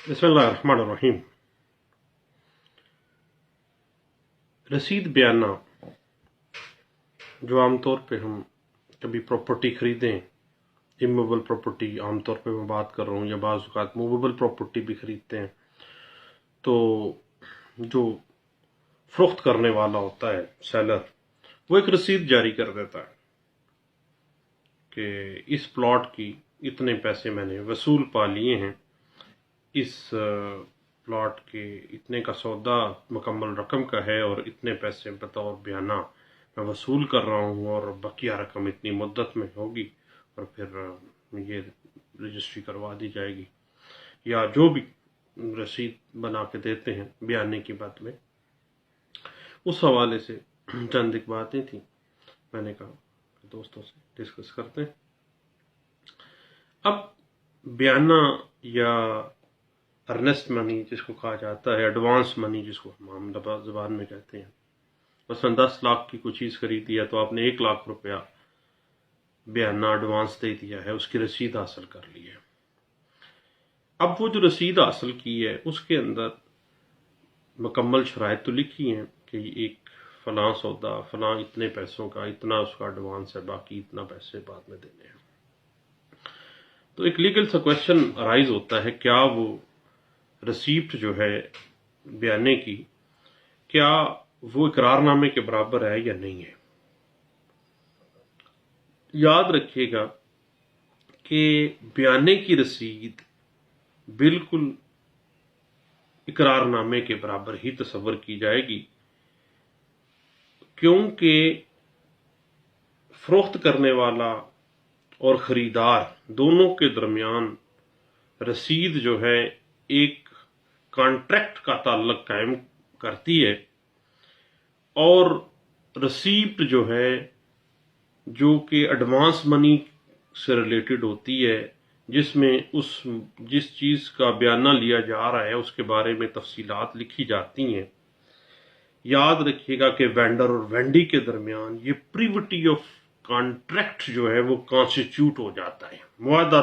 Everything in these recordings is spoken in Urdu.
بسم اللہ الرحمن الرحیم۔ رسید بیانہ جو عام طور پہ ہم کبھی پراپرٹی خریدیں، امویبل پراپرٹی عام طور پہ میں بات کر رہا ہوں، یا بعض اوقات موویبل پراپرٹی بھی خریدتے ہیں، تو جو فروخت کرنے والا ہوتا ہے سیلر، وہ ایک رسید جاری کر دیتا ہے کہ اس پلاٹ کی اتنے پیسے میں نے وصول پا لیے ہیں، اس پلاٹ کے اتنے کا سودا مکمل رقم کا ہے اور اتنے پیسے بطور بیانہ میں وصول کر رہا ہوں، اور بقیہ رقم اتنی مدت میں ہوگی اور پھر یہ رجسٹری کروا دی جائے گی، یا جو بھی رسید بنا کے دیتے ہیں بیانے کی بات میں۔ اس حوالے سے چند ایک باتیں تھیں، میں نے کہا کہ دوستوں سے ڈسکس کرتے ہیں۔ اب بیانہ یا ارنسٹ منی جس کو کہا جاتا ہے، ایڈوانس منی جس کو ہم عام زبان میں کہتے ہیں، مثلا 10 لاکھ کی کوئی چیز خریدی ہے تو آپ نے 1 لاکھ روپیہ بیانہ ایڈوانس دے دیا ہے، اس کی رسید حاصل کر لی ہے۔ اب وہ جو رسید حاصل کی ہے اس کے اندر مکمل شرائط تو لکھی ہیں کہ ایک فلاں سودا فلاں اتنے پیسوں کا، اتنا اس کا ایڈوانس ہے، باقی اتنا پیسے بعد میں دینے ہیں۔ تو ایک لیگل سا کویشچن ارائز ہوتا ہے، کیا وہ رسیپٹ جو ہے بیانے کی، کیا وہ اقرار نامے کے برابر ہے یا نہیں ہے؟ یاد رکھیے گا کہ بیانے کی رسید بالکل اقرار نامے کے برابر ہی تصور کی جائے گی، کیونکہ فروخت کرنے والا اور خریدار دونوں کے درمیان رسید جو ہے ایک کانٹریکٹ کا تعلق قائم کرتی ہے، اور رسیپٹ جو ہے جو کہ ایڈوانس منی سے ریلیٹڈ ہوتی ہے، جس میں جس چیز کا بیانہ لیا جا رہا ہے اس کے بارے میں تفصیلات لکھی جاتی ہیں۔ یاد رکھیے گا کہ وینڈر اور وینڈی کے درمیان یہ پریوٹی آف کانٹریکٹ جو ہے وہ کانسٹیٹیوٹ ہو جاتا ہے، معاہدہ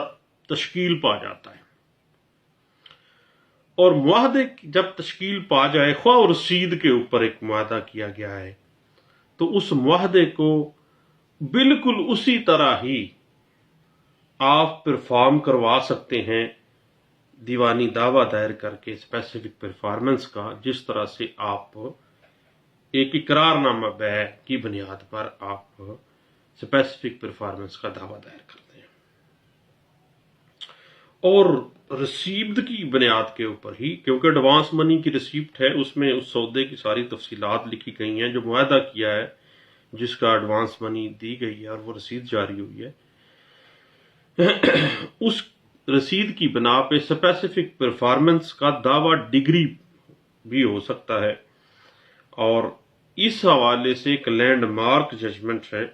تشکیل پا جاتا ہے، اور معاہدے جب تشکیل پا جائے، خواہ رسید کے اوپر ایک معاہدہ کیا گیا ہے، تو اس معاہدے کو بالکل اسی طرح ہی آپ پرفارم کروا سکتے ہیں دیوانی دعویٰ دائر کر کے اسپیسیفک پرفارمنس کا، جس طرح سے آپ ایک اقرار نامہ بیع کی بنیاد پر آپ اسپیسیفک پرفارمنس کا دعویٰ دائر کرتے ہیں، اور رسید کی بنیاد کے اوپر ہی، کیونکہ ایڈوانس منی کی رسیپٹ ہے، اس میں اس سودے کی ساری تفصیلات لکھی گئی ہیں، جو معاہدہ کیا ہے، جس کا ایڈوانس منی دی گئی ہے اور وہ رسید جاری ہوئی ہے، اس رسید کی بنا پہ اسپیسیفک پرفارمنس کا دعویٰ ڈگری بھی ہو سکتا ہے، اور اس حوالے سے ایک لینڈ مارک ججمنٹ ہے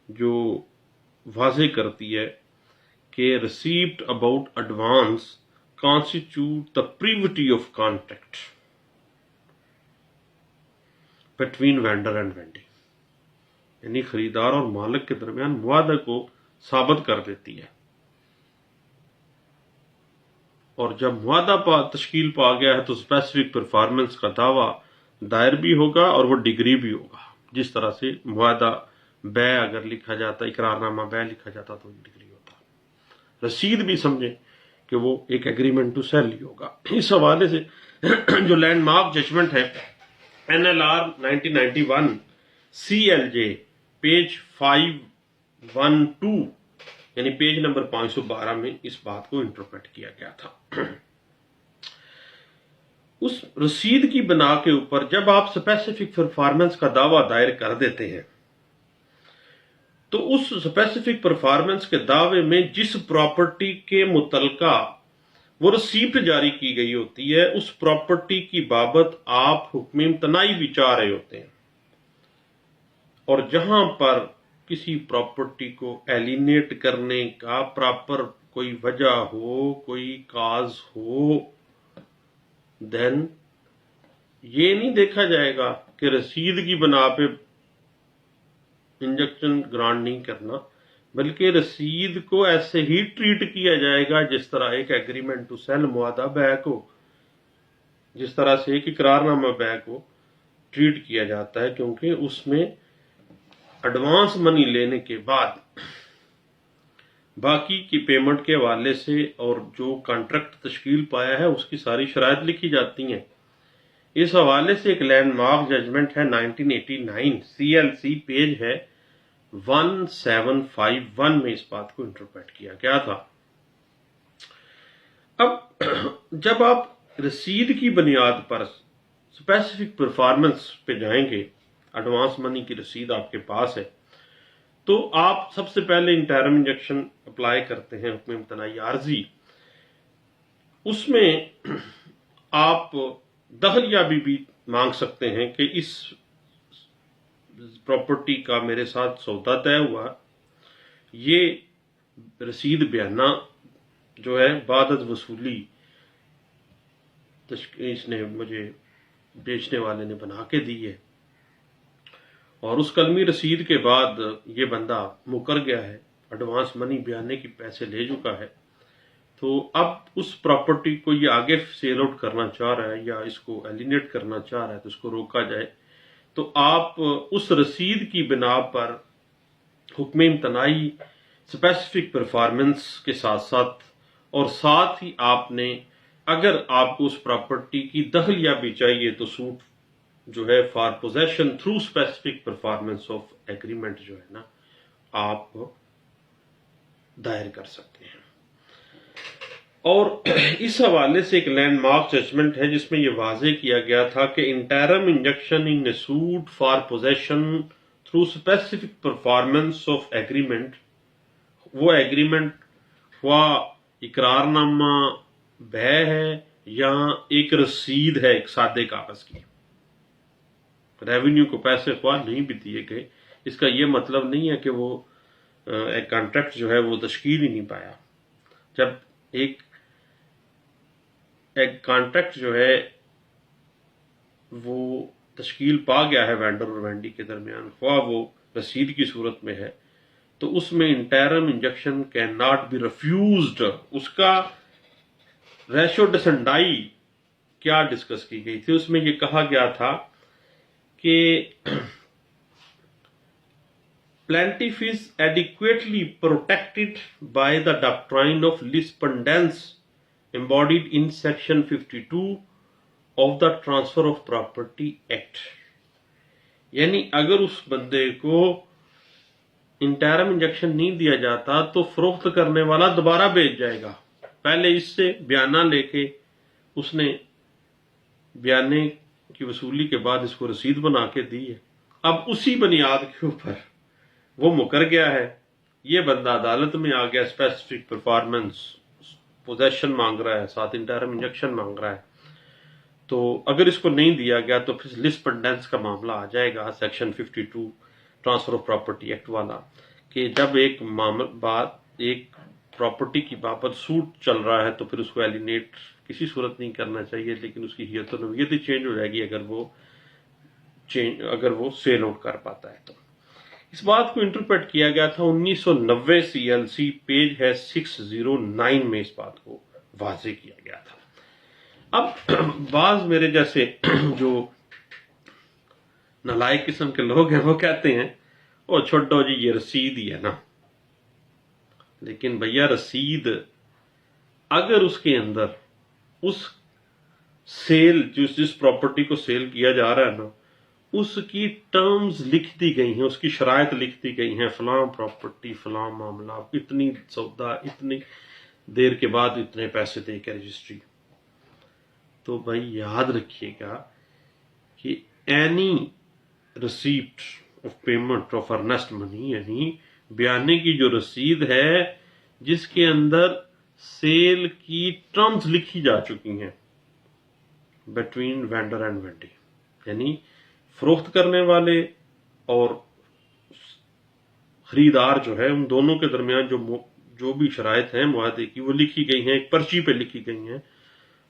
جو واضح کرتی ہے کہ receipt about advance constitute the privity of contract between vendor and vendee, یعنی خریدار اور مالک کے درمیان معاہدے کو ثابت کر دیتی ہے، اور جب معاہدہ تشکیل پا گیا ہے تو اسپیسیفک پرفارمنس کا دعویٰ دائر بھی ہوگا اور وہ ڈگری بھی ہوگا، جس طرح سے معاہدہ بیع اگر لکھا جاتا، اقرار نامہ بیع لکھا جاتا تو ڈگری ہوتا، رسید بھی سمجھیں کہ وہ ایک ایگریمنٹ ٹو سیل ہی ہوگا۔ اس حوالے سے جو لینڈ مارک ججمنٹ ہے، NLR 1991 CLJ پیج 512 یعنی پیج نمبر 512 میں اس بات کو انٹرپریٹ کیا گیا تھا۔ اس رسید کی بنا کے اوپر جب آپ اسپیسیفک پرفارمنس کا دعویٰ دائر کر دیتے ہیں، تو اس اسپیسیفک پرفارمنس کے دعوے میں جس پراپرٹی کے متعلقہ وہ رسیپٹ جاری کی گئی ہوتی ہے، اس پراپرٹی کی بابت آپ حکم امتناعی بھی چاہ رہے ہوتے ہیں، اور جہاں پر کسی پراپرٹی کو ایلینیٹ کرنے کا پراپر کوئی وجہ ہو، کوئی کاز ہو، دین یہ نہیں دیکھا جائے گا کہ رسید کی بنا پہ انجیکشن گرانٹ نہیں کرنا، بلکہ رسید کو ایسے ہی ٹریٹ کیا جائے گا جس طرح ایک ایگریمنٹ ٹو سیل معاہدہ بے کو، جس طرح سے ایک اقرار نامہ بے کو ٹریٹ کیا جاتا ہے، کیونکہ اس میں ایڈوانس منی لینے کے بعد باقی کی پیمنٹ کے حوالے سے اور جو کانٹریکٹ تشکیل پایا ہے اس کی ساری شرائط لکھی جاتی ہیں۔ اس حوالے سے ایک لینڈ مارک ججمنٹ ہے 1989 CLC پیج ہے 1751 میں اس بات کو انٹرپریٹ کیا گیا تھا۔ اب جب آپ رسید کی بنیاد پر اسپیسیفک پرفارمنس پہ جائیں گے، ایڈوانس منی کی رسید آپ کے پاس ہے، تو آپ سب سے پہلے انٹرم انجیکشن اپلائی کرتے ہیں، حکم امتناعی عارضی۔ اس میں آپ دخلیابی بھی مانگ سکتے ہیں کہ اس پراپرٹی کا میرے ساتھ سودا طے ہوا، یہ رسید بیانہ جو ہے بعد از وصولی اس نے مجھے بیچنے والے نے بنا کے دی ہے، اور اس کلمی رسید کے بعد یہ بندہ مکر گیا ہے، ایڈوانس منی بیانے کی پیسے لے چکا ہے، تو اب اس پراپرٹی کو یہ آگے سیل آؤٹ کرنا چاہ رہا ہے یا اس کو ایلینیٹ کرنا چاہ رہا ہے تو اس کو روکا جائے، تو آپ اس رسید کی بنا پر حکم امتناعی اسپیسیفک پرفارمنس کے ساتھ ساتھ اور ساتھ ہی آپ نے اگر آپ کو اس پراپرٹی کی دخلیابی چاہیے تو سوٹ جو ہے for possession through specific performance of agreement جو ہے نا آپ دائر کر سکتے ہیں۔ اور اس حوالے سے ایک لینڈ مارک ججمنٹ ہے جس میں یہ واضح کیا گیا تھا کہ interim injunction in a suit for possession through specific performance of agreement, وہ ایگریمنٹ ہوا اقرار نامہ بے ہے یا ایک رسید ہے ایک سادے کاغذ کی، ریونیو کو پیسے خواہ نہیں بھی دیے گئے، اس کا یہ مطلب نہیں ہے کہ وہ ایک کانٹریکٹ جو ہے وہ تشکیل ہی نہیں پایا۔ جب ایک کانٹریکٹ جو ہے وہ تشکیل پا گیا ہے وینڈر اور وینڈی کے درمیان، خواہ وہ رسید کی صورت میں ہے، تو اس میں interim injunction can not be refused. اس کا ریشو ڈسنڈائی کیا ڈسکس کی گئی تھی، اس میں یہ کہا گیا تھا کہ plaintiff is adequately protected by the doctrine of lispendence embodied in section 52 of the Transfer of Property Act۔ یعنی اگر اس بندے کو انٹرم انجیکشن نہیں دیا جاتا تو فروخت کرنے والا دوبارہ بیچ جائے گا، پہلے اس سے بیانہ لے کے اس نے بیانے کی وصولی کے بعد اس کو رسید بنا کے دی ہے، اب اسی بنیاد کے اوپر وہ مکر گیا ہے، یہ بندہ عدالت میں آ گیا، اسپیسیفک پرفارمنس پوزیشن مانگ رہا ہے، ساتھ انٹرم انجیکشن مانگ رہا ہے، تو اگر اس کو نہیں دیا گیا تو پھر لسپنڈنس کا معاملہ آ جائے گا section 52 transfer of property act والا، کہ جب ایک پراپرٹی کی بابت سوٹ چل رہا ہے تو پھر اس کو ایلینیٹ کسی صورت نہیں کرنا چاہیے، لیکن اس کی حیت و نوعیت ہی چینج ہو جائے گی اگر وہ سیل آؤٹ کر پاتا ہے۔ تو اس بات کو انٹرپریٹ کیا گیا تھا 1990 CLC پیج ہے 609 میں اس بات کو واضح کیا گیا تھا۔ اب بعض میرے جیسے جو نالائق قسم کے لوگ ہیں وہ کہتے ہیں او چھوڑو جی یہ رسید ہی ہے نا، لیکن بھیا رسید اگر اس کے اندر اس سیل جس پراپرٹی کو سیل کیا جا رہا ہے نا اس کی ٹرمز لکھ دی گئی ہیں، اس کی شرائط لکھ دی گئی ہیں، فلاں پراپرٹی فلاں معاملہ اتنی سودا اتنی دیر کے بعد اتنے پیسے دے کے رجسٹری، تو بھائی یاد رکھیے گا کہ any receipt of payment of earnest money یعنی بیانے کی جو رسید ہے جس کے اندر سیل کی ٹرمز لکھی جا چکی ہیں بٹوین وینڈر اینڈ وینڈی، یعنی فروخت کرنے والے اور خریدار جو ہے ان دونوں کے درمیان جو بھی شرائط ہیں معاہدے کی وہ لکھی گئی ہیں، ایک پرچی پہ لکھی گئی ہیں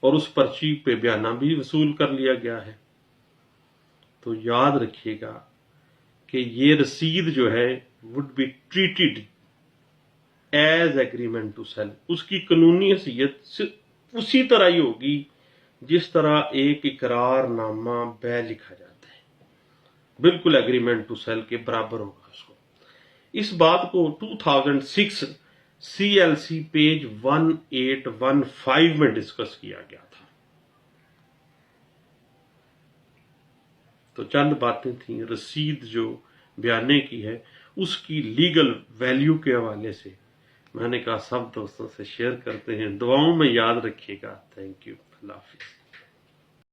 اور اس پرچی پہ بیانہ بھی وصول کر لیا گیا ہے۔ تو یاد رکھیے گا کہ یہ رسید جو ہے would be treated as agreement to sale, اس کی قانونی حیثیت اسی طرح ہی ہوگی جس طرح ایک اقرار نامہ بے لکھا جاتا ہے، بالکل ایگریمنٹ ٹو سیل کے برابر ہوگا اس کو۔ اس بات کو 2006 CLC پیج 1815 میں ڈسکس کیا گیا تھا۔ تو چند باتیں تھیں رسید جو بیانے کی ہے اس کی لیگل ویلیو کے حوالے سے، میں نے کہا سب دوستوں سے شیئر کرتے ہیں، دعاؤں میں یاد رکھیے گا۔ تھینک یو، اللہ حافظ۔